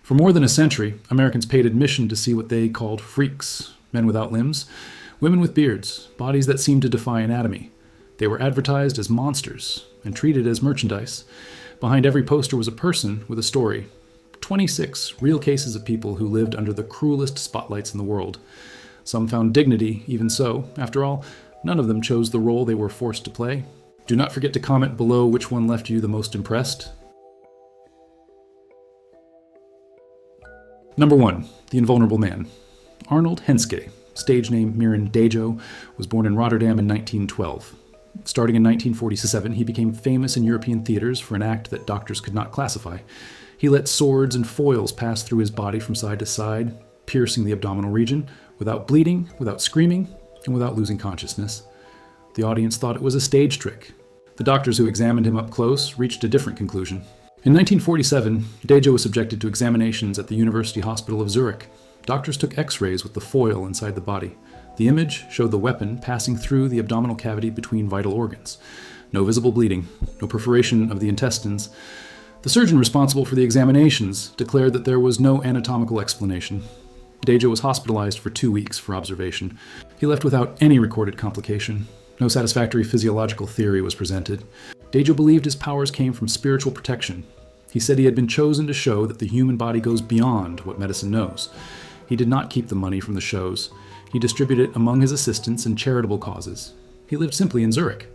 For more than a century, Americans paid admission to see what they called freaks, men without limbs, women with beards, bodies that seemed to defy anatomy. They were advertised as monsters and treated as merchandise. Behind every poster was a person with a story. 26 real cases of people who lived under the cruelest spotlights in the world. Some found dignity, even so. After all, none of them chose the role they were forced to play. Do not forget to comment below which one left you the most impressed. Number 1. The Invulnerable Man. Arnold Henske, stage name Miran Dejo, was born in Rotterdam in 1912. Starting in 1947, he became famous in European theaters for an act that doctors could not classify. He let swords and foils pass through his body from side to side, piercing the abdominal region, without bleeding, without screaming, and without losing consciousness. The audience thought it was a stage trick. The doctors who examined him up close reached a different conclusion. In 1947, Dejo was subjected to examinations at the University Hospital of Zurich. Doctors took x-rays with the foil inside the body. The image showed the weapon passing through the abdominal cavity between vital organs. No visible bleeding, no perforation of the intestines. The surgeon responsible for the examinations declared that there was no anatomical explanation. Dejo was hospitalized for 2 weeks for observation. He left without any recorded complication. No satisfactory physiological theory was presented. Dejo believed his powers came from spiritual protection. He said he had been chosen to show that the human body goes beyond what medicine knows. He did not keep the money from the shows. He distributed it among his assistants and charitable causes. He lived simply in Zurich.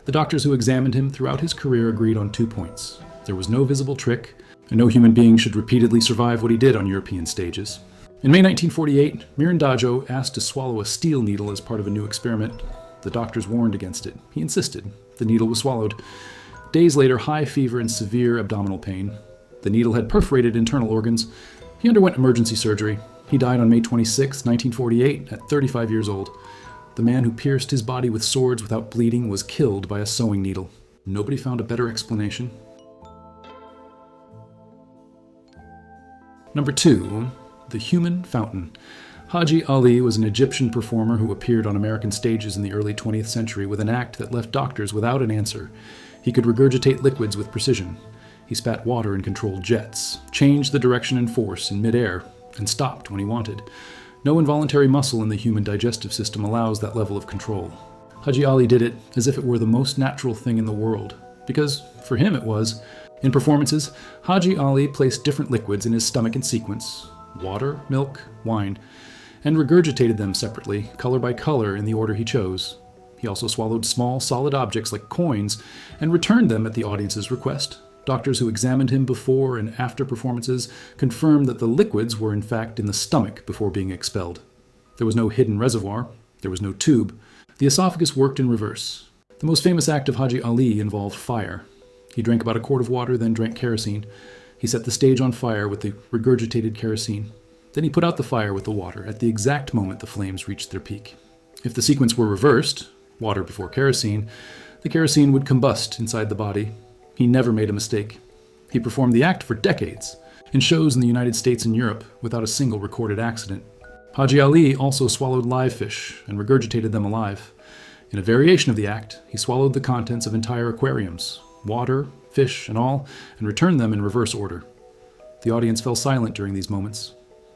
The doctors who examined him throughout his career agreed on 2 points. There was no visible trick, and no human being should repeatedly survive what he did on European stages. In May 1948, Miran Dejo asked to swallow a steel needle as part of a new experiment. The doctors warned against it. He insisted. The needle was swallowed. Days later, high fever and severe abdominal pain. The needle had perforated internal organs. He underwent emergency surgery. He died on May 26, 1948, at 35 years old. The man who pierced his body with swords without bleeding was killed by a sewing needle. Nobody found a better explanation. Number 2. The Human Fountain. Haji Ali was an Egyptian performer who appeared on American stages in the early 20th century with an act that left doctors without an answer. He could regurgitate liquids with precision. He spat water and controlled jets, changed the direction and force in midair, and stopped when he wanted. No involuntary muscle in the human digestive system allows that level of control. Haji Ali did it as if it were the most natural thing in the world, because for him it was. In performances, Haji Ali placed different liquids in his stomach in sequence: water, milk, wine, and regurgitated them separately, color by color, in the order he chose. He also swallowed small, solid objects like coins and returned them at the audience's request. Doctors who examined him before and after performances confirmed that the liquids were in fact in the stomach before being expelled. There was no hidden reservoir. There was no tube. The esophagus worked in reverse. The most famous act of Haji Ali involved fire. He drank about a quart of water, then drank kerosene. He set the stage on fire with the regurgitated kerosene. Then he put out the fire with the water at the exact moment the flames reached their peak. If the sequence were reversed, water before kerosene, the kerosene would combust inside the body. He never made a mistake. He performed the act for decades, in shows in the United States and Europe, without a single recorded accident. Haji Ali also swallowed live fish and regurgitated them alive. In a variation of the act, he swallowed the contents of entire aquariums, water, fish, and all, and returned them in reverse order. The audience fell silent during these moments.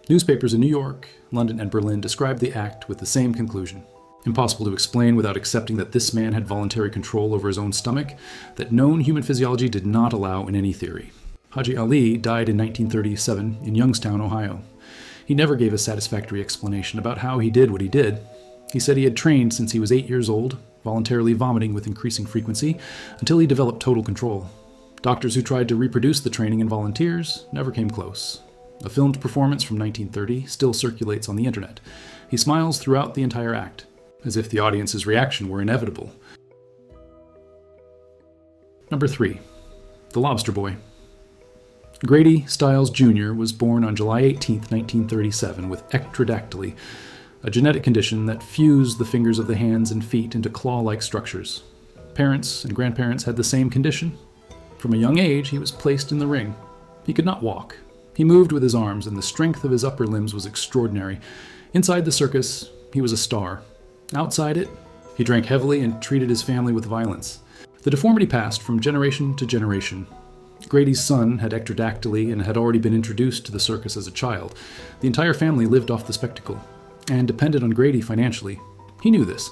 Newspapers in New York, London, and Berlin described the act with the same conclusion. Impossible to explain without accepting that this man had voluntary control over his own stomach, that known human physiology did not allow in any theory. Haji Ali died in 1937 in Youngstown, Ohio. He never gave a satisfactory explanation about how he did what he did. He said he had trained since he was 8 years old, voluntarily vomiting with increasing frequency, until he developed total control. Doctors who tried to reproduce the training in volunteers never came close. A filmed performance from 1930 still circulates on the internet. He smiles throughout the entire act, as if the audience's reaction were inevitable. Number 3. The Lobster Boy. Grady Stiles Jr. was born on July 18, 1937, with ectrodactyly, a genetic condition that fused the fingers of the hands and feet into claw-like structures. Parents and grandparents had the same condition. From a young age, he was placed in the ring. He could not walk. He moved with his arms, and the strength of his upper limbs was extraordinary. Inside the circus, he was a star. Outside it, he drank heavily and treated his family with violence. The deformity passed from generation to generation. Grady's son had ectrodactyly and had already been introduced to the circus as a child. The entire family lived off the spectacle and depended on Grady financially. He knew this.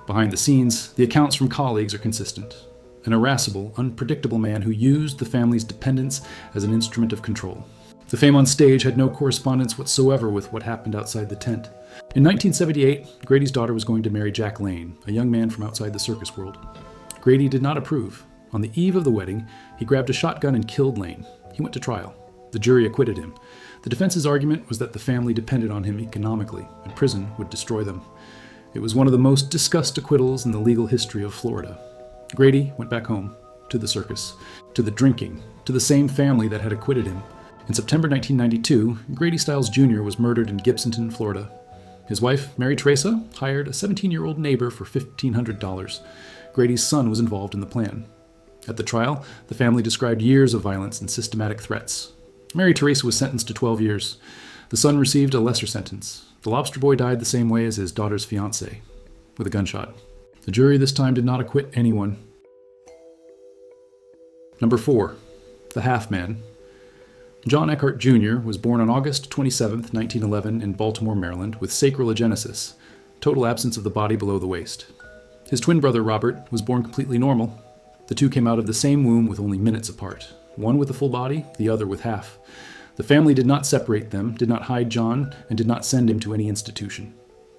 Behind the scenes, the accounts from colleagues are consistent. An irascible, unpredictable man who used the family's dependence as an instrument of control. The fame on stage had no correspondence whatsoever with what happened outside the tent. In 1978, Grady's daughter was going to marry Jack Lane, a young man from outside the circus world. Grady did not approve. On the eve of the wedding, he grabbed a shotgun and killed Lane. He went to trial. The jury acquitted him. The defense's argument was that the family depended on him economically, and prison would destroy them. It was one of the most discussed acquittals in the legal history of Florida. Grady went back home, to the circus, to the drinking, to the same family that had acquitted him. In September 1992, Grady Stiles Jr. was murdered in Gibsonton, Florida. His wife, Mary Teresa, hired a 17-year-old neighbor for $1,500. Grady's son was involved in the plan. At the trial, the family described years of violence and systematic threats. Mary Teresa was sentenced to 12 years. The son received a lesser sentence. The lobster boy died the same way as his daughter's fiancé, with a gunshot. The jury this time did not acquit anyone. Number 4. The Half-Man. John Eckhart Jr. was born on August 27, 1911 in Baltimore, Maryland, with sacral agenesis, total absence of the body below the waist. His twin brother Robert was born completely normal. The two came out of the same womb with only minutes apart, one with a full body, the other with half. The family did not separate them, did not hide John, and did not send him to any institution.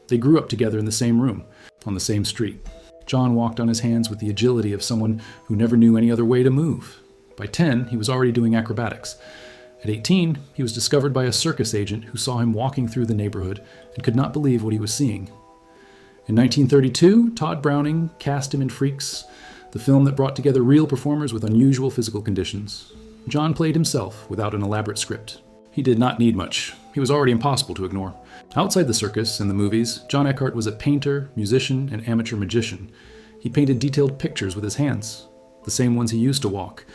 They grew up together in the same room, on the same street. John walked on his hands with the agility of someone who never knew any other way to move. By 10, he was already doing acrobatics. At 18, he was discovered by a circus agent who saw him walking through the neighborhood and could not believe what he was seeing. In 1932, Todd Browning cast him in Freaks, the film that brought together real performers with unusual physical conditions. John played himself without an elaborate script. He did not need much. He was already impossible to ignore. Outside the circus and the movies, John Eckhart was a painter, musician, and amateur magician. He painted detailed pictures with his hands, the same ones he used to walk.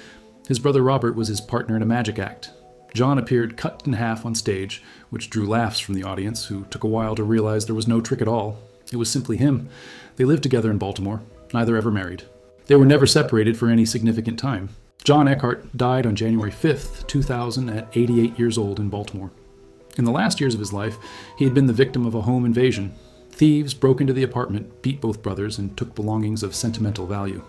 His brother Robert was his partner in a magic act. John appeared cut in half on stage, which drew laughs from the audience, who took a while to realize there was no trick at all. It was simply him. They lived together in Baltimore, neither ever married. They were never separated for any significant time. John Eckhart died on January 5th, 2000 at 88 years old in Baltimore. In the last years of his life, he had been the victim of a home invasion. Thieves broke into the apartment, beat both brothers, and took belongings of sentimental value.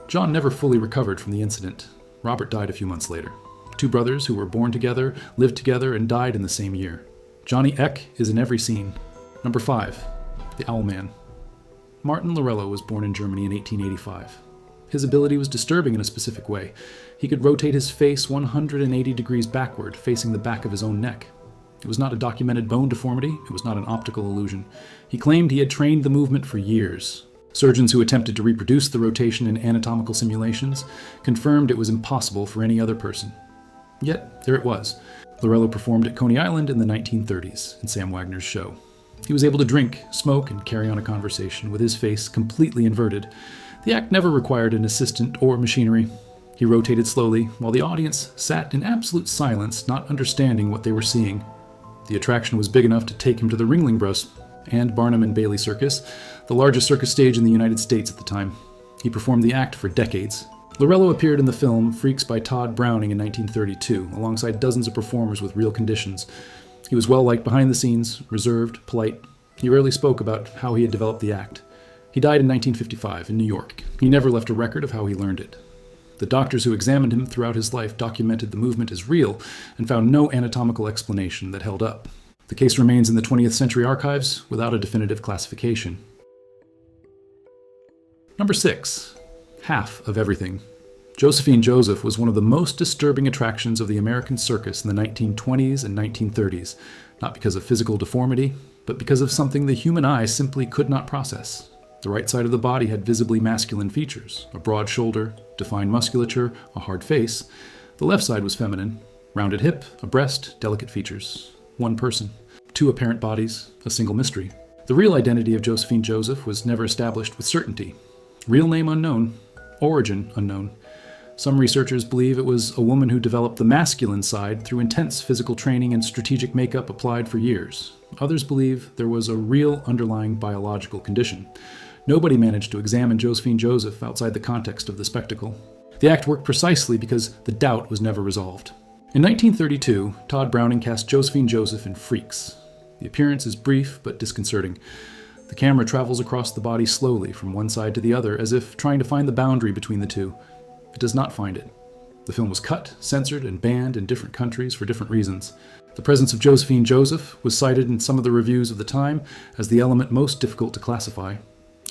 John never fully recovered from the incident. Robert died a few months later. Two brothers who were born together, lived together, and died in the same year. Johnny Eck is in every scene. Number 5. The Owlman. Martin Lorello was born in Germany in 1885. His ability was disturbing in a specific way. He could rotate his face 180 degrees backward, facing the back of his own neck. It was not a documented bone deformity, it was not an optical illusion. He claimed he had trained the movement for years. Surgeons who attempted to reproduce the rotation in anatomical simulations confirmed it was impossible for any other person. Yet, there it was. Lorello performed at Coney Island in the 1930s in Sam Wagner's show. He was able to drink, smoke, and carry on a conversation with his face completely inverted. The act never required an assistant or machinery. He rotated slowly, while the audience sat in absolute silence, not understanding what they were seeing. The attraction was big enough to take him to the Ringling Bros. And Barnum and Bailey Circus, the largest circus stage in the United States at the time. He performed the act for decades. Lorello appeared in the film Freaks by Todd Browning in 1932, alongside dozens of performers with real conditions. He was well-liked behind the scenes, reserved, polite. He rarely spoke about how he had developed the act. He died in 1955 in New York. He never left a record of how he learned it. The doctors who examined him throughout his life documented the movement as real and found no anatomical explanation that held up. The case remains in the 20th century archives without a definitive classification. Number 6. Half of everything. Josephine Joseph was one of the most disturbing attractions of the American circus in the 1920s and 1930s, not because of physical deformity, but because of something the human eye simply could not process. The right side of the body had visibly masculine features, a broad shoulder, defined musculature, a hard face. The left side was feminine, rounded hip, a breast, delicate features. One person, two apparent bodies, a single mystery. The real identity of Josephine Joseph was never established with certainty. Real name unknown, origin unknown. Some researchers believe it was a woman who developed the masculine side through intense physical training and strategic makeup applied for years. Others believe there was a real underlying biological condition. Nobody managed to examine Josephine Joseph outside the context of the spectacle. The act worked precisely because the doubt was never resolved. In 1932, Todd Browning cast Josephine Joseph in Freaks. The appearance is brief but disconcerting. The camera travels across the body slowly from one side to the other, as if trying to find the boundary between the two. It does not find it. The film was cut, censored, and banned in different countries for different reasons. The presence of Josephine Joseph was cited in some of the reviews of the time as the element most difficult to classify,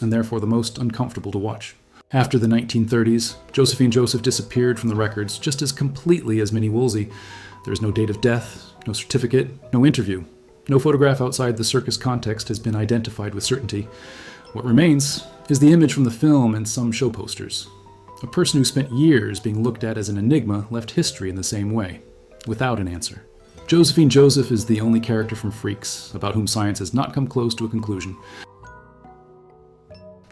and therefore the most uncomfortable to watch. After the 1930s, Josephine Joseph disappeared from the records just as completely as Minnie Woolsey. There is no date of death, no certificate, no interview. No photograph outside the circus context has been identified with certainty. What remains is the image from the film and some show posters. A person who spent years being looked at as an enigma left history in the same way, without an answer. Josephine Joseph is the only character from Freaks about whom science has not come close to a conclusion.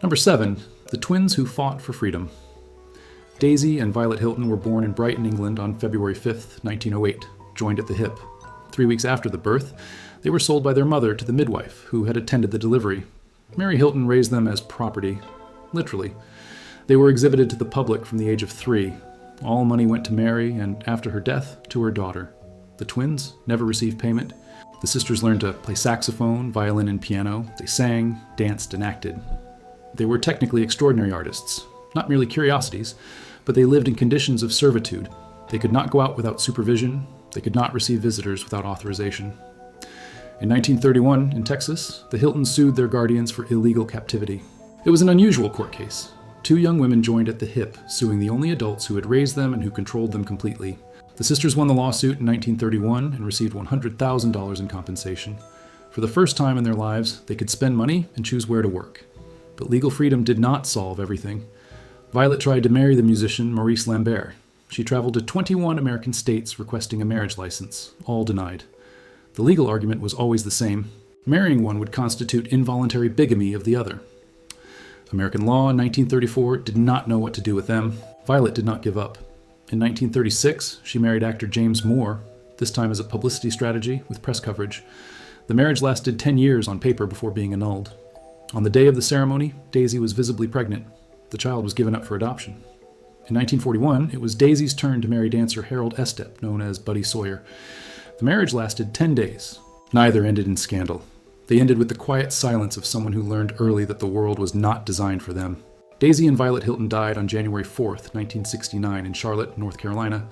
Number 7. The twins who fought for freedom. Daisy and Violet Hilton were born in Brighton, England on February 5, 1908, joined at the hip. 3 weeks after the birth, they were sold by their mother to the midwife who had attended the delivery. Mary Hilton raised them as property, literally. They were exhibited to the public from the age of 3. All money went to Mary, and after her death, to her daughter. The twins never received payment. The sisters learned to play saxophone, violin, and piano. They sang, danced, and acted. They were technically extraordinary artists, not merely curiosities, but they lived in conditions of servitude. They could not go out without supervision. They could not receive visitors without authorization. In 1931, in Texas, the Hiltons sued their guardians for illegal captivity. It was an unusual court case. 2 young women joined at the hip, suing the only adults who had raised them and who controlled them completely. The sisters won the lawsuit in 1931 and received $100,000 in compensation. For the first time in their lives, they could spend money and choose where to work. But legal freedom did not solve everything. Violet tried to marry the musician Maurice Lambert. She traveled to 21 American states requesting a marriage license, all denied. The legal argument was always the same. Marrying one would constitute involuntary bigamy of the other. American law in 1934 did not know what to do with them. Violet did not give up. In 1936, she married actor James Moore, this time as a publicity strategy with press coverage. The marriage lasted 10 years on paper before being annulled. On the day of the ceremony, Daisy was visibly pregnant. The child was given up for adoption. In 1941, it was Daisy's turn to marry dancer Harold Estep, known as Buddy Sawyer. The marriage lasted 10 days. Neither ended in scandal. They ended with the quiet silence of someone who learned early that the world was not designed for them. Daisy and Violet Hilton died on January 4th, 1969, in Charlotte, North Carolina.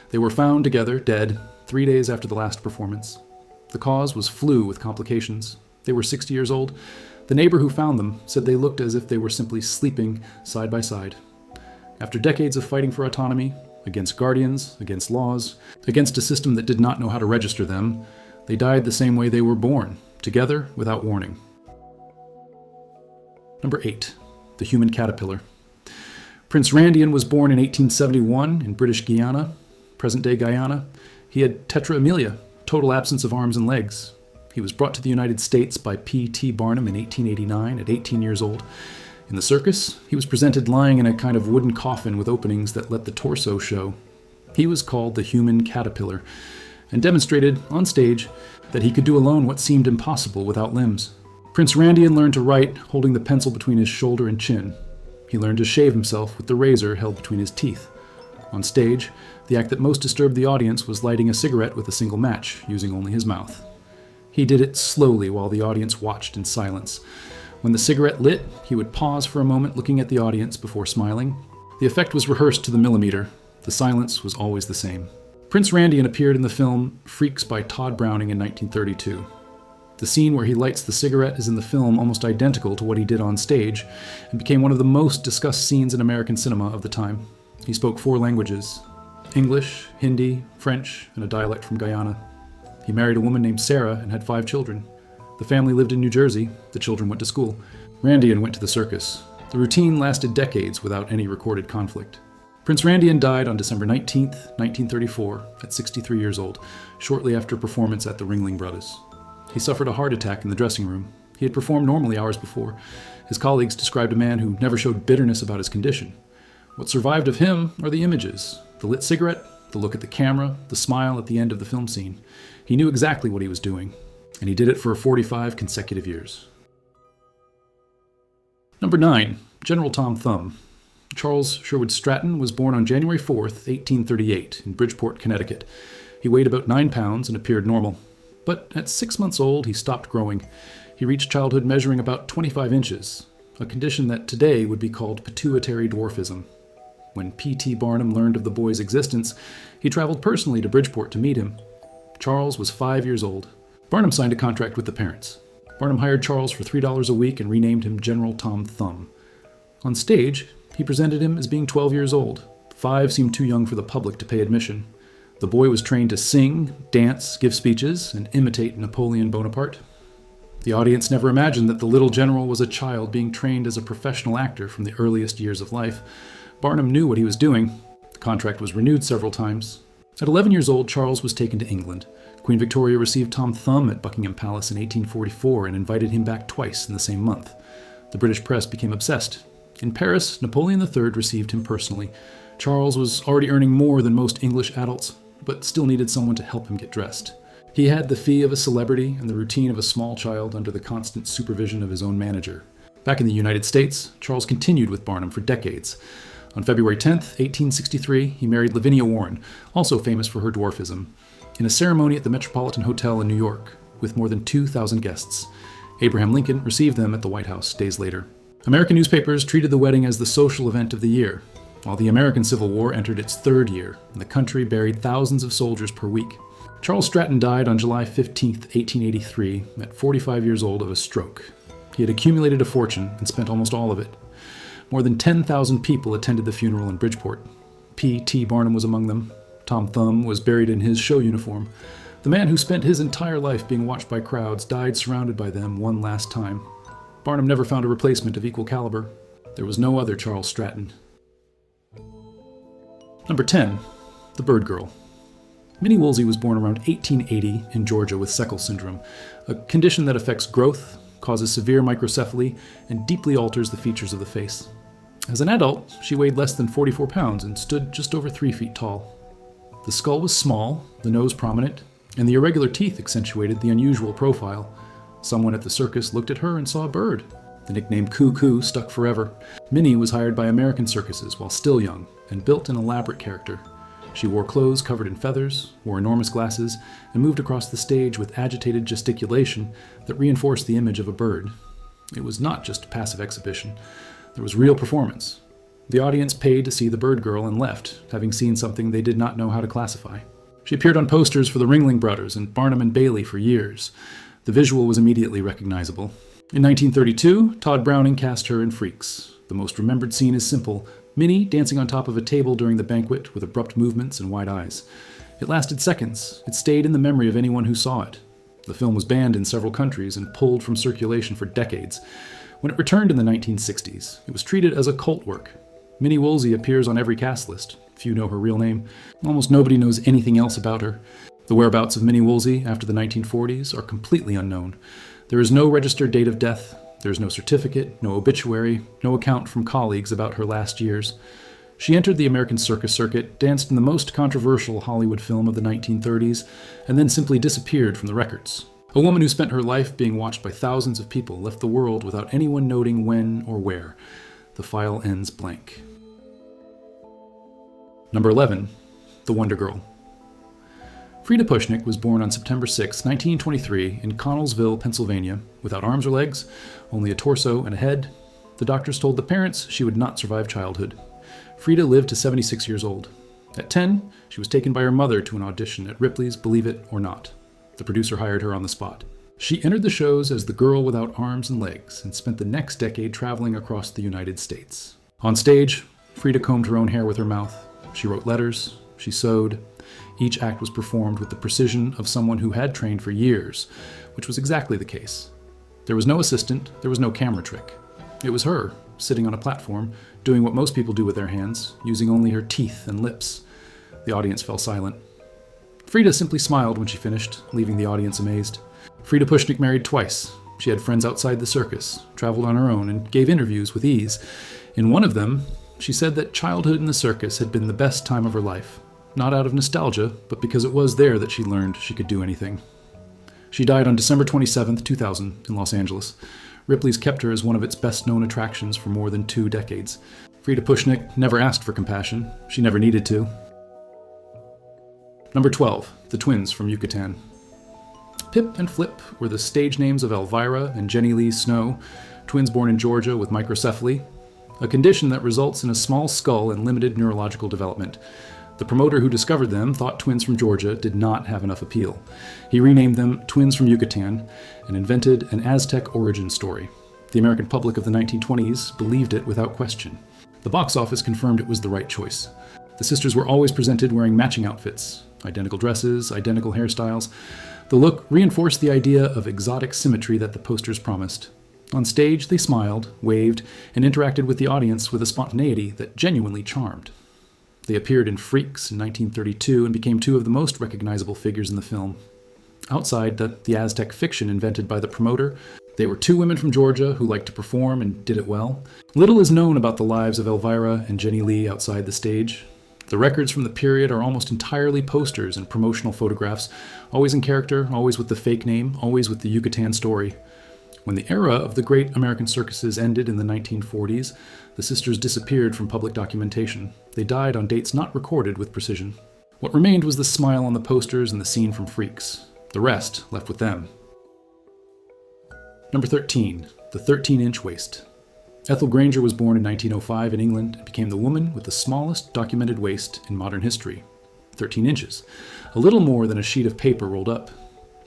They were found together, dead, 3 days after the last performance. The cause was flu with complications. They were 60 years old. The neighbor who found them said they looked as if they were simply sleeping side by side. After decades of fighting for autonomy, against guardians, against laws, against a system that did not know how to register them, they died the same way they were born, together without warning. Number 8. The human caterpillar. Prince Randian was born in 1871 in British Guiana, present-day Guyana. He had tetraamelia, total absence of arms and legs. He was brought to the United States by P.T. Barnum in 1889 at 18 years old. In the circus, he was presented lying in a kind of wooden coffin with openings that let the torso show. He was called the human caterpillar, and demonstrated, on stage, that he could do alone what seemed impossible without limbs. Prince Randian learned to write holding the pencil between his shoulder and chin. He learned to shave himself with the razor held between his teeth. On stage, the act that most disturbed the audience was lighting a cigarette with a single match, using only his mouth. He did it slowly while the audience watched in silence. When the cigarette lit, he would pause for a moment looking at the audience before smiling. The effect was rehearsed to the millimeter. The silence was always the same. Prince Randian appeared in the film Freaks by Todd Browning in 1932. The scene where he lights the cigarette is in the film almost identical to what he did on stage, and became one of the most discussed scenes in American cinema of the time. He spoke 4 languages: English, Hindi, French, and a dialect from Guyana. He married a woman named Sarah and had 5 children. The family lived in New Jersey. The children went to school. Randian went to the circus. The routine lasted decades without any recorded conflict. Prince Randian died on December 19, 1934, at 63 years old, shortly after a performance at the Ringling Brothers. He suffered a heart attack in the dressing room. He had performed normally hours before. His colleagues described a man who never showed bitterness about his condition. What survived of him are the images: the lit cigarette, the look at the camera, the smile at the end of the film scene. He knew exactly what he was doing, and he did it for 45 consecutive years. Number 9. General Tom Thumb. Charles Sherwood Stratton was born on January 4th, 1838, in Bridgeport, Connecticut. He weighed about 9 pounds and appeared normal. But at 6 months old, he stopped growing. He reached childhood measuring about 25 inches, a condition that today would be called pituitary dwarfism. When P.T. Barnum learned of the boy's existence, he traveled personally to Bridgeport to meet him. Charles was 5 years old. Barnum signed a contract with the parents. Barnum hired Charles for $3 a week and renamed him General Tom Thumb. On stage, he presented him as being 12 years old. 5 seemed too young for the public to pay admission. The boy was trained to sing, dance, give speeches, and imitate Napoleon Bonaparte. The audience never imagined that the little general was a child being trained as a professional actor from the earliest years of life. Barnum knew what he was doing. The contract was renewed several times. At 11 years old, Charles was taken to England. Queen Victoria received Tom Thumb at Buckingham Palace in 1844 and invited him back twice in the same month. The British press became obsessed. In Paris, Napoleon III received him personally. Charles was already earning more than most English adults, but still needed someone to help him get dressed. He had the fee of a celebrity and the routine of a small child under the constant supervision of his own manager. Back in the United States, Charles continued with Barnum for decades. On February 10, 1863, he married Lavinia Warren, also famous for her dwarfism, in a ceremony at the Metropolitan Hotel in New York, with more than 2,000 guests. Abraham Lincoln received them at the White House days later. American newspapers treated the wedding as the social event of the year, while the American Civil War entered its third year, and the country buried thousands of soldiers per week. Charles Stratton died on July 15, 1883, at 45 years old of a stroke. He had accumulated a fortune and spent almost all of it. More than 10,000 people attended the funeral in Bridgeport. P.T. Barnum was among them. Tom Thumb was buried in his show uniform. The man who spent his entire life being watched by crowds died surrounded by them one last time. Barnum never found a replacement of equal caliber. There was no other Charles Stratton. Number 10. The Bird Girl. Minnie Woolsey was born around 1880 in Georgia with Seckel syndrome, a condition that affects growth, causes severe microcephaly, and deeply alters the features of the face. As an adult, she weighed less than 44 pounds and stood just over 3 feet tall. The skull was small, the nose prominent, and the irregular teeth accentuated the unusual profile. Someone at the circus looked at her and saw a bird. The nickname Coo-Coo stuck forever. Minnie was hired by American circuses while still young and built an elaborate character. She wore clothes covered in feathers, wore enormous glasses, and moved across the stage with agitated gesticulation that reinforced the image of a bird. It was not just a passive exhibition. There was real performance. The audience paid to see the bird girl and left, having seen something they did not know how to classify. She appeared on posters for the Ringling Brothers and Barnum and Bailey for years. The visual was immediately recognizable. In 1932, Todd Browning cast her in Freaks. The most remembered scene is simple: Minnie dancing on top of a table during the banquet with abrupt movements and wide eyes. It lasted seconds. It stayed in the memory of anyone who saw it. The film was banned in several countries and pulled from circulation for decades. When it returned in the 1960s, it was treated as a cult work. Minnie Woolsey appears on every cast list. Few know her real name. Almost nobody knows anything else about her. The whereabouts of Minnie Woolsey after the 1940s are completely unknown. There is no registered date of death. There is no certificate, no obituary, no account from colleagues about her last years. She entered the American circus circuit, danced in the most controversial Hollywood film of the 1930s, and then simply disappeared from the records. A woman who spent her life being watched by thousands of people left the world without anyone noting when or where. The file ends blank. Number 11. The Wonder Girl. Frida Pushnik was born on September 6, 1923, in Connellsville, Pennsylvania, without arms or legs, only a torso and a head. The doctors told the parents she would not survive childhood. Frida lived to 76 years old. At 10, she was taken by her mother to an audition at Ripley's Believe It or Not. The producer hired her on the spot. She entered the shows as the girl without arms and legs and spent the next decade traveling across the United States. On stage, Frida combed her own hair with her mouth. She wrote letters. She sewed. Each act was performed with the precision of someone who had trained for years, which was exactly the case. There was no assistant. There was no camera trick. It was her, sitting on a platform, doing what most people do with their hands, using only her teeth and lips. The audience fell silent. Frida simply smiled when she finished, leaving the audience amazed. Frida Pushnik married twice. She had friends outside the circus, traveled on her own, and gave interviews with ease. In one of them, she said that childhood in the circus had been the best time of her life. Not out of nostalgia, but because it was there that she learned she could do anything. She died on December 27, 2000, in Los Angeles. Ripley's kept her as one of its best-known attractions for more than 2 decades. Frida Pushnik never asked for compassion. She never needed to. Number 12, the twins from Yucatan. Pip and Flip were the stage names of Elvira and Jenny Lee Snow, twins born in Georgia with microcephaly, a condition that results in a small skull and limited neurological development. The promoter who discovered them thought twins from Georgia did not have enough appeal. He renamed them Twins from Yucatan and invented an Aztec origin story. The American public of the 1920s believed it without question. The box office confirmed it was the right choice. The sisters were always presented wearing matching outfits, identical dresses, identical hairstyles. The look reinforced the idea of exotic symmetry that the posters promised. On stage, they smiled, waved, and interacted with the audience with a spontaneity that genuinely charmed. They appeared in Freaks in 1932 and became two of the most recognizable figures in the film. Outside the Aztec fiction invented by the promoter, they were two women from Georgia who liked to perform and did it well. Little is known about the lives of Elvira and Jenny Lee outside the stage. The records from the period are almost entirely posters and promotional photographs, always in character, always with the fake name, always with the Yucatan story. When the era of the great American circuses ended in the 1940s, the sisters disappeared from public documentation. They died on dates not recorded with precision. What remained was the smile on the posters and the scene from Freaks. The rest left with them. Number 13, the 13-inch waist. Ethel Granger was born in 1905 in England and became the woman with the smallest documented waist in modern history, 13 inches, a little more than a sheet of paper rolled up.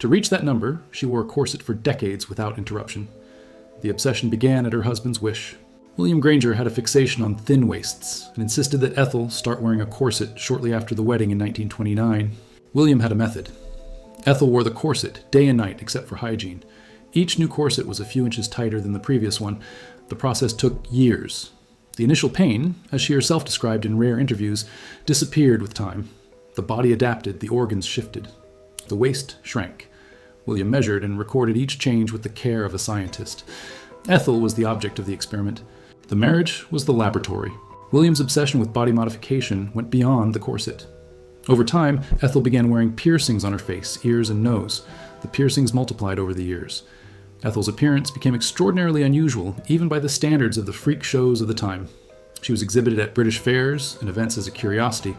To reach that number, she wore a corset for decades without interruption. The obsession began at her husband's wish. William Granger had a fixation on thin waists and insisted that Ethel start wearing a corset shortly after the wedding in 1929. William had a method. Ethel wore the corset day and night except for hygiene. Each new corset was a few inches tighter than the previous one. The process took years. The initial pain, as she herself described in rare interviews, disappeared with time. The body adapted, the organs shifted. The waist shrank. William measured and recorded each change with the care of a scientist. Ethel was the object of the experiment. The marriage was the laboratory. William's obsession with body modification went beyond the corset. Over time, Ethel began wearing piercings on her face, ears, and nose. The piercings multiplied over the years. Ethel's appearance became extraordinarily unusual, even by the standards of the freak shows of the time. She was exhibited at British fairs and events as a curiosity.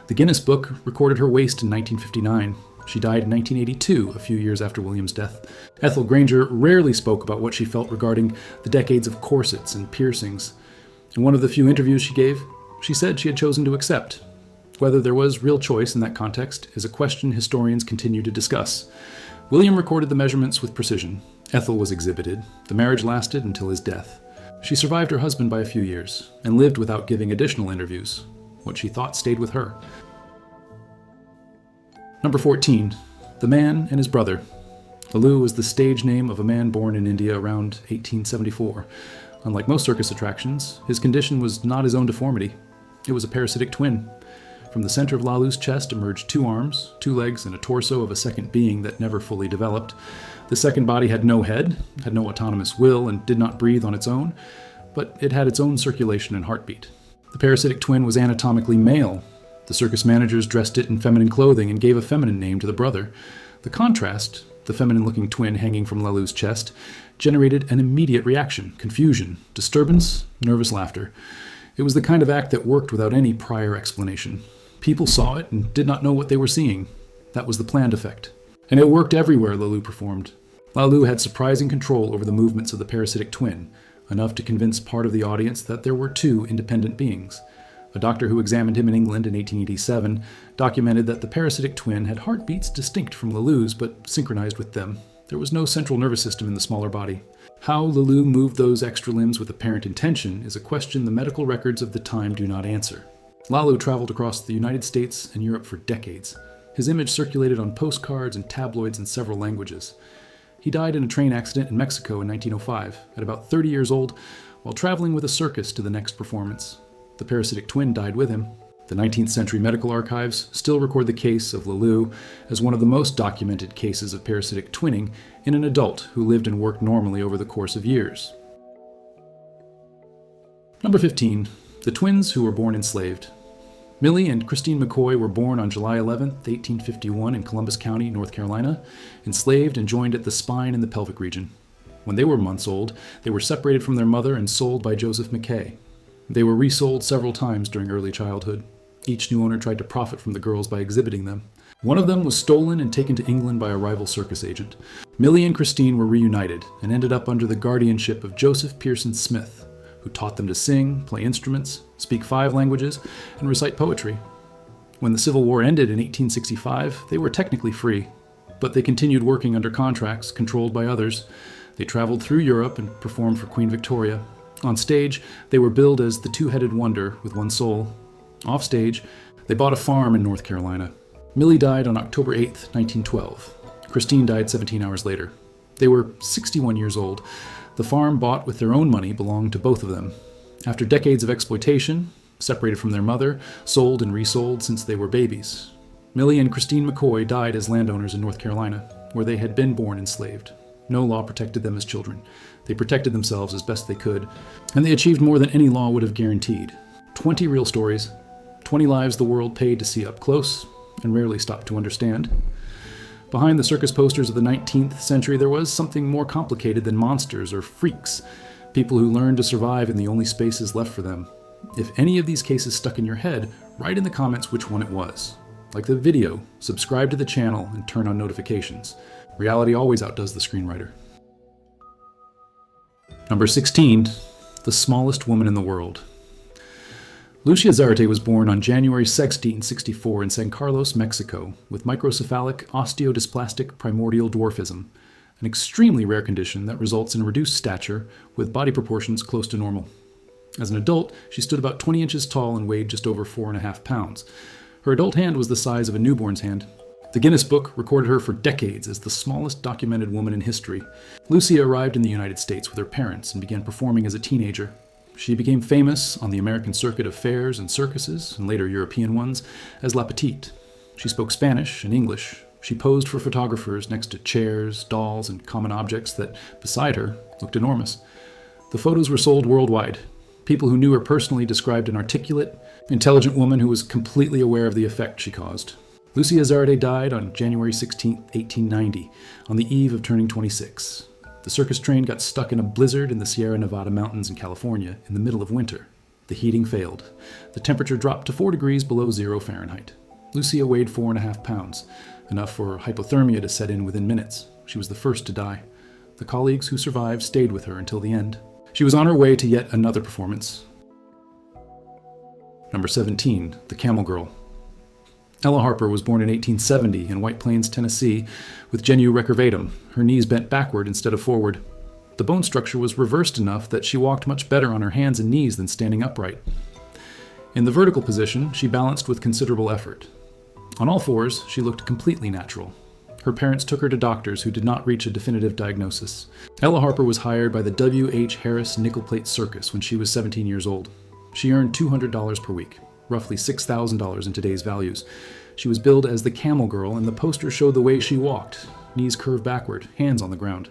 The Guinness Book recorded her waist in 1959. She died in 1982, a few years after William's death. Ethel Granger rarely spoke about what she felt regarding the decades of corsets and piercings. In one of the few interviews she gave, she said she had chosen to accept. Whether there was real choice in that context is a question historians continue to discuss. William recorded the measurements with precision. Ethel was exhibited. The marriage lasted until his death. She survived her husband by a few years and lived without giving additional interviews. What she thought stayed with her. Number 14, the man and his brother. Lalu was the stage name of a man born in India around 1874. Unlike most circus attractions, his condition was not his own deformity. It was a parasitic twin. From the center of Lalu's chest emerged two arms, two legs, and a torso of a second being that never fully developed. The second body had no head, had no autonomous will, and did not breathe on its own, but it had its own circulation and heartbeat. The parasitic twin was anatomically male. The circus managers dressed it in feminine clothing and gave a feminine name to the brother. The contrast, the feminine-looking twin hanging from Lalu's chest, generated an immediate reaction, confusion, disturbance, nervous laughter. It was the kind of act that worked without any prior explanation. People saw it and did not know what they were seeing. That was the planned effect. And it worked everywhere Lalu performed. Lalu had surprising control over the movements of the parasitic twin, enough to convince part of the audience that there were two independent beings. A doctor who examined him in England in 1887 documented that the parasitic twin had heartbeats distinct from Lalu's but synchronized with them. There was no central nervous system in the smaller body. How Lalu moved those extra limbs with apparent intention is a question the medical records of the time do not answer. Lalu traveled across the United States and Europe for decades. His image circulated on postcards and tabloids in several languages. He died in a train accident in Mexico in 1905, at about 30 years old, while traveling with a circus to the next performance. The parasitic twin died with him. The 19th century medical archives still record the case of Lalu as one of the most documented cases of parasitic twinning in an adult who lived and worked normally over the course of years. Number 15, the twins who were born enslaved. Millie and Christine McCoy were born on July 11, 1851 in Columbus County, North Carolina, enslaved and joined at the spine and the pelvic region. When they were months old, they were separated from their mother and sold by Joseph McKay. They were resold several times during early childhood. Each new owner tried to profit from the girls by exhibiting them. One of them was stolen and taken to England by a rival circus agent. Millie and Christine were reunited and ended up under the guardianship of Joseph Pearson Smith, who taught them to sing, play instruments, speak 5 languages, and recite poetry. When the Civil War ended in 1865, they were technically free, but they continued working under contracts controlled by others. They traveled through Europe and performed for Queen Victoria. On stage, they were billed as the two-headed wonder with one soul. Off stage, they bought a farm in North Carolina. Millie died on October 8, 1912. Christine died 17 hours later. They were 61 years old. The farm bought with their own money belonged to both of them. After decades of exploitation, separated from their mother, sold and resold since they were babies. Millie and Christine McCoy died as landowners in North Carolina, where they had been born enslaved. No law protected them as children. They protected themselves as best they could, and they achieved more than any law would have guaranteed. 20 real stories, 20 lives the world paid to see up close, and rarely stopped to understand. Behind the circus posters of the 19th century, there was something more complicated than monsters or freaks, people who learned to survive in the only spaces left for them. If any of these cases stuck in your head, write in the comments which one it was. Like the video, subscribe to the channel, and turn on notifications. Reality always outdoes the screenwriter. Number 16, the smallest woman in the world. Lucia Zárate was born on January 1664 in San Carlos, Mexico, with microcephalic osteodysplastic primordial dwarfism, an extremely rare condition that results in reduced stature with body proportions close to normal. As an adult, she stood about 20 inches tall and weighed just over 4.5 pounds. Her adult hand was the size of a newborn's hand. The Guinness Book recorded her for decades as the smallest documented woman in history. Lucia arrived in the United States with her parents and began performing as a teenager. She became famous on the American circuit of fairs and circuses, and later European ones, as La Petite. She spoke Spanish and English. She posed for photographers next to chairs, dolls, and common objects that, beside her, looked enormous. The photos were sold worldwide. People who knew her personally described an articulate, intelligent woman who was completely aware of the effect she caused. Lucia Zárate died on January 16, 1890, on the eve of turning 26. The circus train got stuck in a blizzard in the Sierra Nevada mountains in California in the middle of winter. The heating failed. The temperature dropped to 4 degrees below 0 Fahrenheit. Lucia weighed 4.5 pounds, enough for hypothermia to set in within minutes. She was the first to die. The colleagues who survived stayed with her until the end. She was on her way to yet another performance. Number 17, the Camel Girl. Ella Harper was born in 1870 in White Plains, Tennessee, with genu recurvatum, her knees bent backward instead of forward. The bone structure was reversed enough that she walked much better on her hands and knees than standing upright. In the vertical position, she balanced with considerable effort. On all fours, she looked completely natural. Her parents took her to doctors who did not reach a definitive diagnosis. Ella Harper was hired by the W.H. Harris Nickel Plate Circus when she was 17 years old. She earned $200 per week, roughly $6,000 in today's values. She was billed as the Camel Girl, and the poster showed the way she walked, knees curved backward, hands on the ground.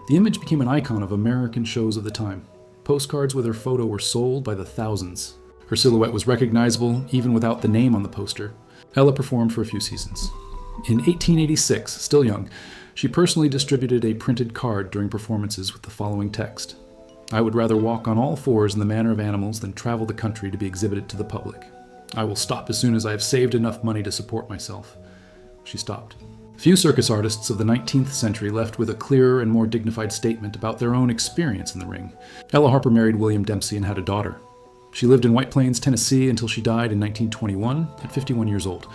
The image became an icon of American shows of the time. Postcards with her photo were sold by the thousands. Her silhouette was recognizable even without the name on the poster. Ella performed for a few seasons. In 1886, still young, she personally distributed a printed card during performances with the following text: "I would rather walk on all fours in the manner of animals than travel the country to be exhibited to the public. I will stop as soon as I have saved enough money to support myself." She stopped. Few circus artists of the 19th century left with a clearer and more dignified statement about their own experience in the ring. Ella Harper married William Dempsey and had a daughter. She lived in White Plains, Tennessee until she died in 1921 at 51 years old.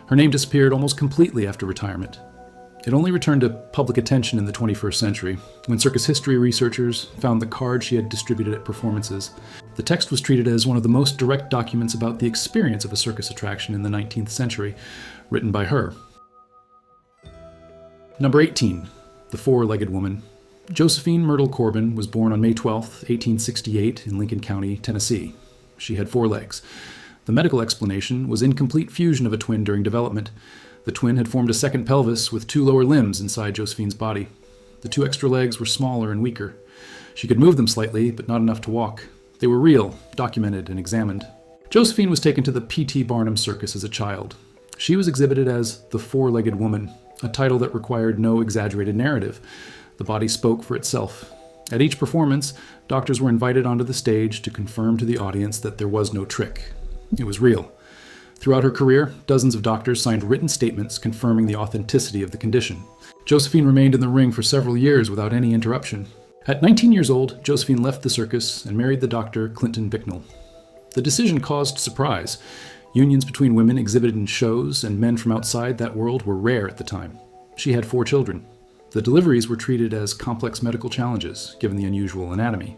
Her name disappeared almost completely after retirement. It only returned to public attention in the 21st century, when circus history researchers found the card she had distributed at performances. The text was treated as one of the most direct documents about the experience of a circus attraction in the 19th century, written by her. Number 18, the four-legged woman. Josephine Myrtle Corbin was born on May 12, 1868 in Lincoln County, Tennessee. She had 4 legs. The medical explanation was incomplete fusion of a twin during development. The twin had formed a second pelvis with 2 lower limbs inside Josephine's body. The 2 extra legs were smaller and weaker. She could move them slightly, but not enough to walk. They were real, documented, and examined. Josephine was taken to the P.T. Barnum Circus as a child. She was exhibited as the four-legged woman, a title that required no exaggerated narrative. The body spoke for itself. At each performance, doctors were invited onto the stage to confirm to the audience that there was no trick. It was real. Throughout her career, dozens of doctors signed written statements confirming the authenticity of the condition. Josephine remained in the ring for several years without any interruption. At 19 years old, Josephine left the circus and married the doctor Clinton Bicknell. The decision caused surprise. Unions between women exhibited in shows and men from outside that world were rare at the time. She had 4 children. The deliveries were treated as complex medical challenges, given the unusual anatomy.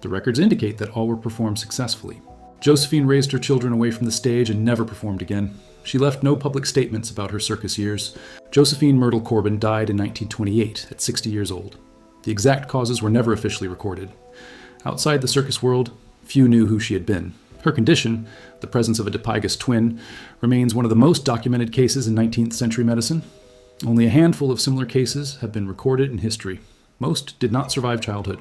The records indicate that all were performed successfully. Josephine raised her children away from the stage and never performed again. She left no public statements about her circus years. Josephine Myrtle Corbin died in 1928 at 60 years old. The exact causes were never officially recorded. Outside the circus world, few knew who she had been. Her condition, the presence of a dipygous twin, remains one of the most documented cases in 19th century medicine. Only a handful of similar cases have been recorded in history. Most did not survive childhood.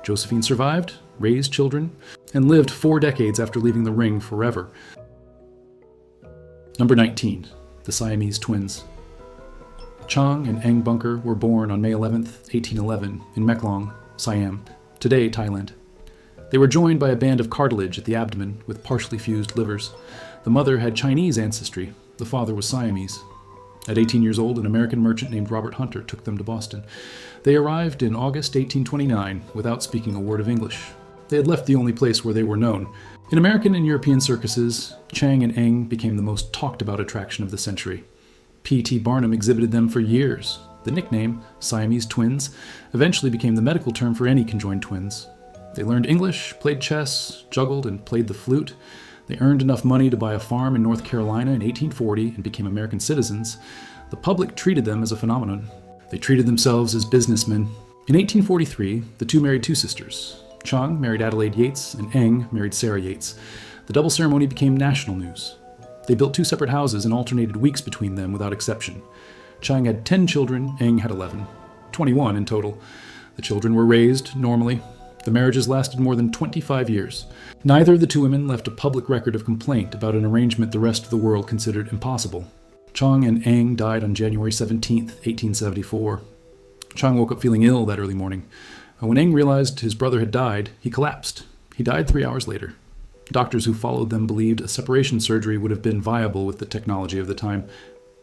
Josephine survived, raised children, and lived 4 decades after leaving the ring forever. Number 19. The Siamese twins. Chang and Eng Bunker were born on May 11, 1811, in Meklong, Siam, today Thailand. They were joined by a band of cartilage at the abdomen with partially fused livers. The mother had Chinese ancestry. The father was Siamese. At 18 years old, an American merchant named Robert Hunter took them to Boston. They arrived in August 1829 without speaking a word of English. They had left the only place where they were known. In American and European circuses, Chang and Eng became the most talked about attraction of the century. P.T. Barnum exhibited them for years. The nickname, Siamese twins, eventually became the medical term for any conjoined twins. They learned English, played chess, juggled, and played the flute. They earned enough money to buy a farm in North Carolina in 1840 and became American citizens. The public treated them as a phenomenon. They treated themselves as businessmen. In 1843, the two married 2 sisters. Chang married Adelaide Yates, and Eng married Sarah Yates. The double ceremony became national news. They built 2 separate houses and alternated weeks between them without exception. Chang had 10 children, Eng had 11. 21 in total. The children were raised normally. The marriages lasted more than 25 years. Neither of the 2 women left a public record of complaint about an arrangement the rest of the world considered impossible. Chang and Eng died on January 17, 1874. Chang woke up feeling ill that early morning. When Eng realized his brother had died, he collapsed. He died 3 hours later. Doctors who followed them believed a separation surgery would have been viable with the technology of the time,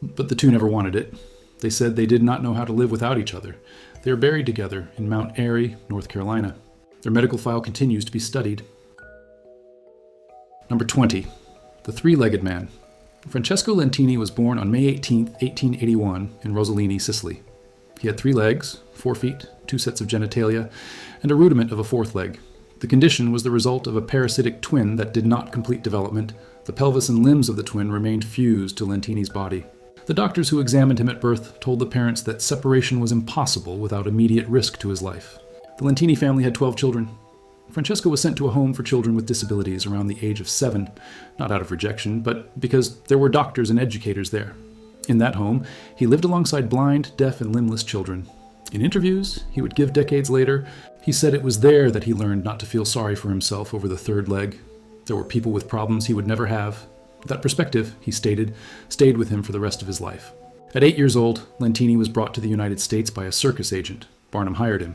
but the 2 never wanted it. They said they did not know how to live without each other. They are buried together in Mount Airy, North Carolina. Their medical file continues to be studied. Number 20. The Three-Legged Man. Francesco Lentini was born on May 18, 1881, in Rosellini, Sicily. He had 3 legs, 4 feet, 2 sets of genitalia, and a rudiment of a 4th leg. The condition was the result of a parasitic twin that did not complete development. The pelvis and limbs of the twin remained fused to Lentini's body. The doctors who examined him at birth told the parents that separation was impossible without immediate risk to his life. The Lentini family had 12 children. Francesco was sent to a home for children with disabilities around the age of 7, not out of rejection, but because there were doctors and educators there. In that home, he lived alongside blind, deaf, and limbless children. In interviews he would give decades later, he said it was there that he learned not to feel sorry for himself over the 3rd leg. There were people with problems he would never have. That perspective, he stated, stayed with him for the rest of his life. At 8 years old, Lentini was brought to the United States by a circus agent. Barnum hired him.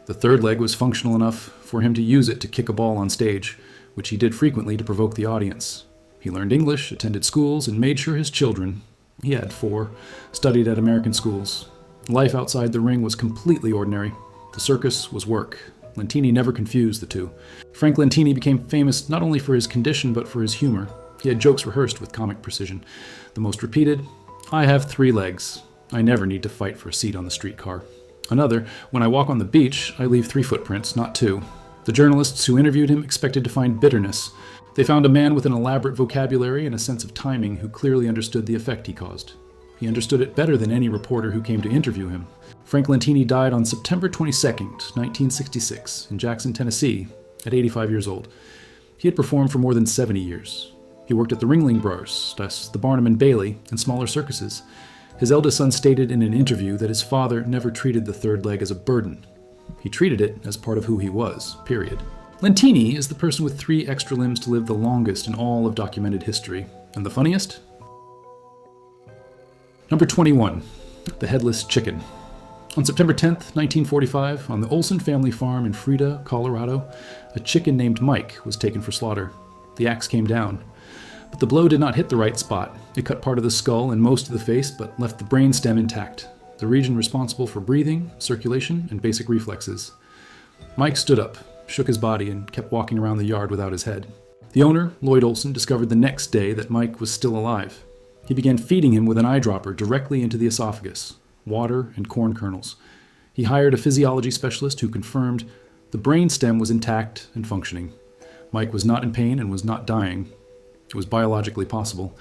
The 3rd leg was functional enough for him to use it to kick a ball on stage, which he did frequently to provoke the audience. He learned English, attended schools, and made sure his children, he had 4, studied at American schools. Life outside the ring was completely ordinary. The circus was work. Lentini never confused the 2. Frank Lentini became famous not only for his condition but for his humor. He had jokes rehearsed with comic precision. The most repeated, "I have 3 legs. I never need to fight for a seat on the streetcar." Another, "When I walk on the beach, I leave 3 footprints, not 2. The journalists who interviewed him expected to find bitterness. They found a man with an elaborate vocabulary and a sense of timing who clearly understood the effect he caused. He understood it better than any reporter who came to interview him. Frank Lentini died on September 22, 1966, in Jackson, Tennessee, at 85 years old. He had performed for more than 70 years. He worked at the Ringling Brothers, thus the Barnum and Bailey, and smaller circuses. His eldest son stated in an interview that his father never treated the 3rd leg as a burden. He treated it as part of who he was, period. Lentini is the person with 3 extra limbs to live the longest in all of documented history. And the funniest? Number 21. The Headless Chicken. On September 10th, 1945, on the Olson family farm in Frida, Colorado, a chicken named Mike was taken for slaughter. The axe came down, but the blow did not hit the right spot. It cut part of the skull and most of the face, but left the brain stem intact, the region responsible for breathing, circulation, and basic reflexes. Mike stood up, shook his body, and kept walking around the yard without his head. The owner, Lloyd Olson, discovered the next day that Mike was still alive. He began feeding him with an eyedropper directly into the esophagus, water and corn kernels. He hired a physiology specialist who confirmed the brain stem was intact and functioning. Mike was not in pain and was not dying. It was biologically possible.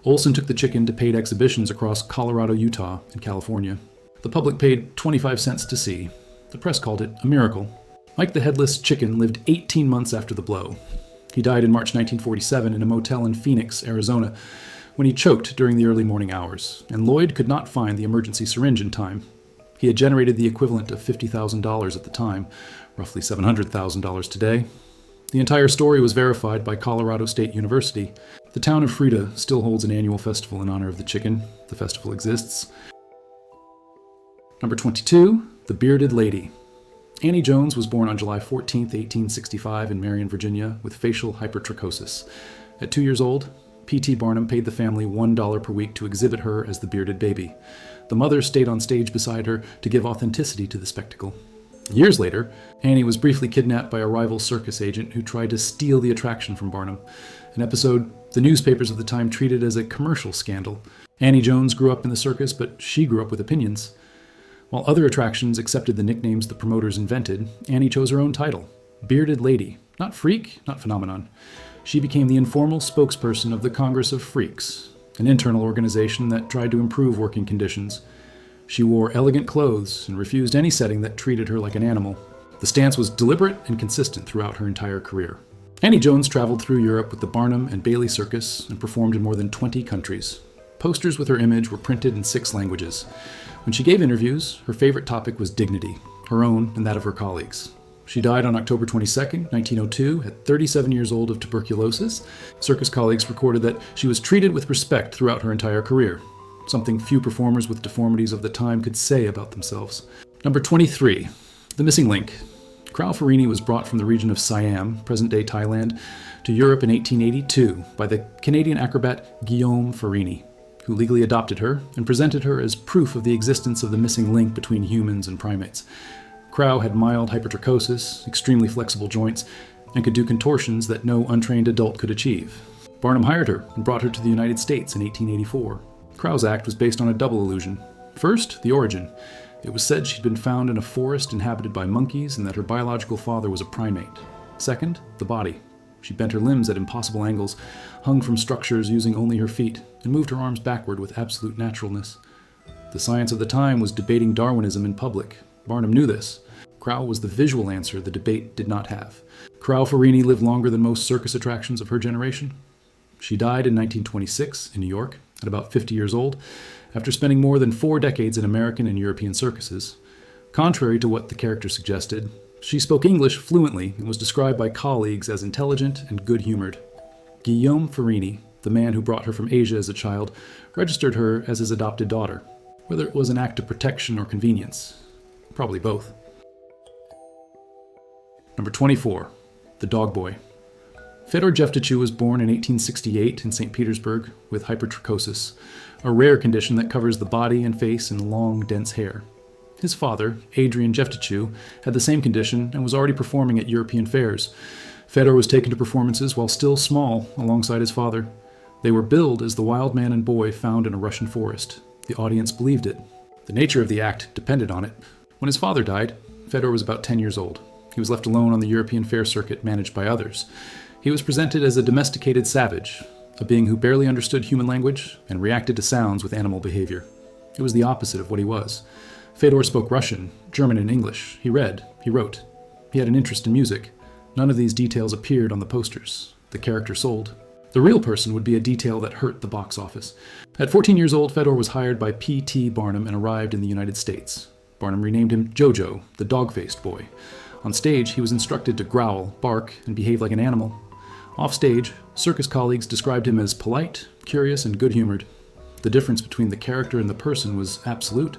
Olson took the chicken to paid exhibitions across Colorado, Utah, and California. The public paid 25 cents to see. The press called it a miracle. Mike the headless chicken lived 18 months after the blow. He died in March 1947 in a motel in Phoenix, Arizona, when he choked during the early morning hours, and Lloyd could not find the emergency syringe in time. He had generated the equivalent of $50,000 at the time, roughly $700,000 today. The entire story was verified by Colorado State University. The town of Frida still holds an annual festival in honor of the chicken. The festival exists. Number 22, The Bearded Lady. Annie Jones was born on July 14, 1865 in Marion, Virginia, with facial hypertrichosis. At 2 years old, P.T. Barnum paid the family $1 per week to exhibit her as the bearded baby. The mother stayed on stage beside her to give authenticity to the spectacle. Years later, Annie was briefly kidnapped by a rival circus agent who tried to steal the attraction from Barnum, an episode the newspapers of the time treated as a commercial scandal. Annie Jones grew up in the circus, but she grew up with opinions. While other attractions accepted the nicknames the promoters invented, Annie chose her own title, Bearded Lady. Not freak, not phenomenon. She became the informal spokesperson of the Congress of Freaks, an internal organization that tried to improve working conditions. She wore elegant clothes and refused any setting that treated her like an animal. The stance was deliberate and consistent throughout her entire career. Annie Jones traveled through Europe with the Barnum and Bailey Circus and performed in more than 20 countries. Posters with her image were printed in 6 languages. When she gave interviews, her favorite topic was dignity, her own and that of her colleagues. She died on October 22, 1902, at 37 years old of tuberculosis. Circus colleagues recorded that she was treated with respect throughout her entire career, something few performers with deformities of the time could say about themselves. Number 23, The Missing Link. Crau Farini was brought from the region of Siam, present-day Thailand, to Europe in 1882 by the Canadian acrobat Guillaume Farini, who legally adopted her and presented her as proof of the existence of the missing link between humans and primates. Crau had mild hypertrichosis, extremely flexible joints, and could do contortions that no untrained adult could achieve. Barnum hired her and brought her to the United States in 1884. Crau's act was based on a double illusion. First, the origin. It was said she'd been found in a forest inhabited by monkeys and that her biological father was a primate. Second, the body. She bent her limbs at impossible angles, hung from structures using only her feet, and moved her arms backward with absolute naturalness. The science of the time was debating Darwinism in public. Barnum knew this. Crau was the visual answer the debate did not have. Crau Farini lived longer than most circus attractions of her generation. She died in 1926 in New York at about 50 years old, after spending more than 4 decades in American and European circuses. Contrary to what the character suggested, she spoke English fluently and was described by colleagues as intelligent and good-humored. Guillaume Farini, the man who brought her from Asia as a child, registered her as his adopted daughter, whether it was an act of protection or convenience. Probably both. Number 24, The Dog Boy. Fedor Jevtichu was born in 1868 in St. Petersburg with hypertrichosis, a rare condition that covers the body and face in long, dense hair. His father, Adrian Jevtichu, had the same condition and was already performing at European fairs. Fedor was taken to performances while still small alongside his father. They were billed as the wild man and boy found in a Russian forest. The audience believed it. The nature of the act depended on it. When his father died, Fedor was about 10 years old. He was left alone on the European fair circuit managed by others. He was presented as a domesticated savage, a being who barely understood human language and reacted to sounds with animal behavior. It was the opposite of what he was. Fedor spoke Russian, German, and English. He read, he wrote. He had an interest in music. None of these details appeared on the posters. The character sold. The real person would be a detail that hurt the box office. At 14 years old, Fedor was hired by P.T. Barnum and arrived in the United States. Barnum renamed him Jojo, the dog-faced boy. On stage, he was instructed to growl, bark, and behave like an animal. Off stage, circus colleagues described him as polite, curious, and good-humored. The difference between the character and the person was absolute.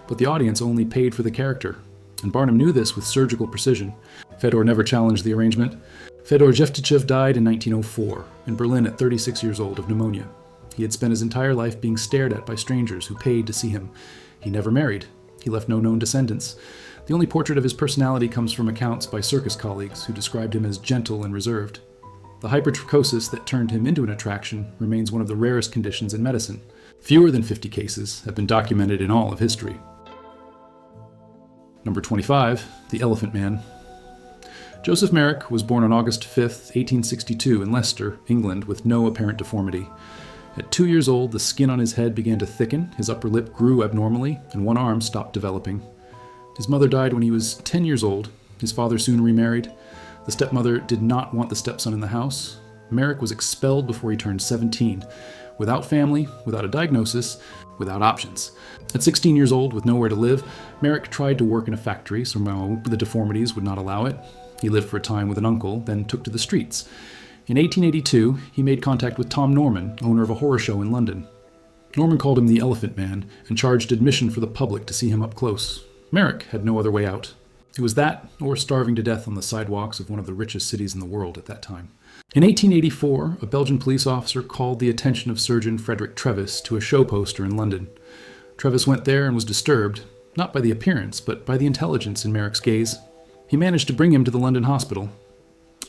but the audience only paid for the character, and Barnum knew this with surgical precision. Fedor never challenged the arrangement. Fedor Jevtichev died in 1904 in Berlin at 36 years old of pneumonia. He had spent his entire life being stared at by strangers who paid to see him. He never married. He left no known descendants. The only portrait of his personality comes from accounts by circus colleagues who described him as gentle and reserved. The hypertrichosis that turned him into an attraction remains one of the rarest conditions in medicine. Fewer than 50 cases have been documented in all of history. Number 25, the Elephant Man. Joseph Merrick was born on August 5, 1862 in Leicester, England, with no apparent deformity. At 2 years old, the skin on his head began to thicken, his upper lip grew abnormally, and one arm stopped developing. His mother died when he was 10 years old. His father soon remarried. The stepmother did not want the stepson in the house. Merrick was expelled before he turned 17. Without family, without a diagnosis, without options. At 16 years old, with nowhere to live, Merrick tried to work in a factory, somehow the deformities would not allow it. He lived for a time with an uncle, then took to the streets. In 1882, he made contact with Tom Norman, owner of a horror show in London. Norman called him the Elephant Man and charged admission for the public to see him up close. Merrick had no other way out. It was that, or starving to death on the sidewalks of one of the richest cities in the world at that time. In 1884, a Belgian police officer called the attention of surgeon Frederick Trevis to a show poster in London. Trevis went there and was disturbed, not by the appearance, but by the intelligence in Merrick's gaze. He managed to bring him to the London hospital.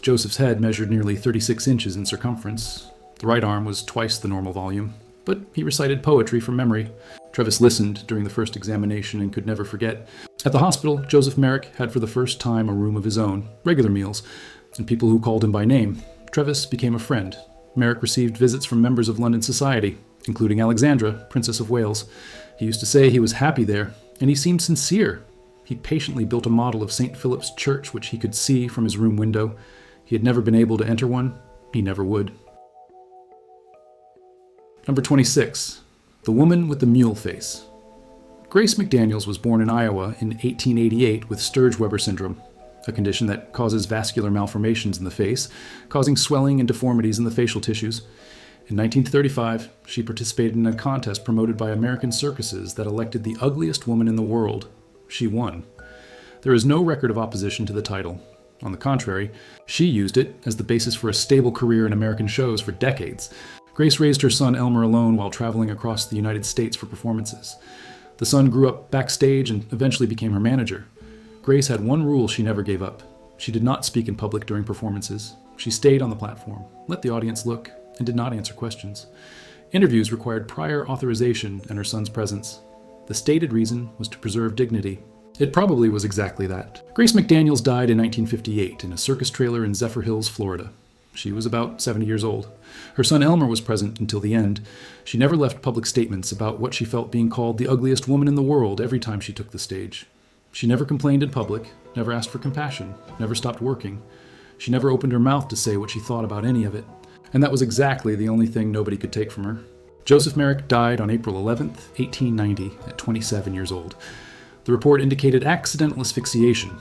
Joseph's head measured nearly 36 inches in circumference. The right arm was twice the normal volume, but he recited poetry from memory. Trevis listened during the first examination and could never forget. At the hospital, Joseph Merrick had for the first time a room of his own, regular meals, and people who called him by name. Trevis became a friend. Merrick received visits from members of London society, including Alexandra, Princess of Wales. He used to say he was happy there, and he seemed sincere. He patiently built a model of St. Philip's Church which he could see from his room window. He had never been able to enter one. He never would. Number 26. The Woman with the Mule Face. Grace McDaniels was born in Iowa in 1888 with Sturge-Weber syndrome, a condition that causes vascular malformations in the face, causing swelling and deformities in the facial tissues. In 1935, she participated in a contest promoted by American Circuses that elected the ugliest woman in the world. She won. There is no record of opposition to the title. On the contrary, she used it as the basis for a stable career in American shows for decades. Grace raised her son Elmer alone while traveling across the United States for performances. The son grew up backstage and eventually became her manager. Grace had one rule she never gave up. She did not speak in public during performances. She stayed on the platform, let the audience look, and did not answer questions. Interviews required prior authorization and her son's presence. The stated reason was to preserve dignity. It probably was exactly that. Grace McDaniels died in 1958 in a circus trailer in Zephyr Hills, Florida. She was about 70 years old. Her son Elmer was present until the end. She never left public statements about what she felt being called the ugliest woman in the world every time she took the stage. She never complained in public, never asked for compassion, never stopped working. She never opened her mouth to say what she thought about any of it. And that was exactly the only thing nobody could take from her. Joseph Merrick died on April 11th, 1890, at 27 years old. The report indicated accidental asphyxiation.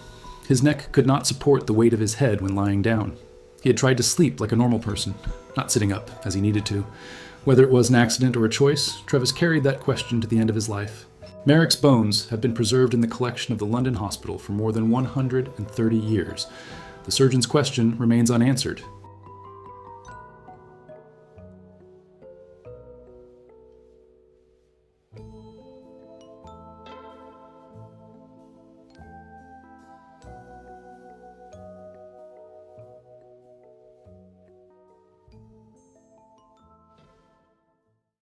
His neck could not support the weight of his head when lying down. He had tried to sleep like a normal person, not sitting up as he needed to. Whether it was an accident or a choice, Trevis carried that question to the end of his life. Merrick's bones have been preserved in the collection of the London Hospital for more than 130 years. The surgeon's question remains unanswered,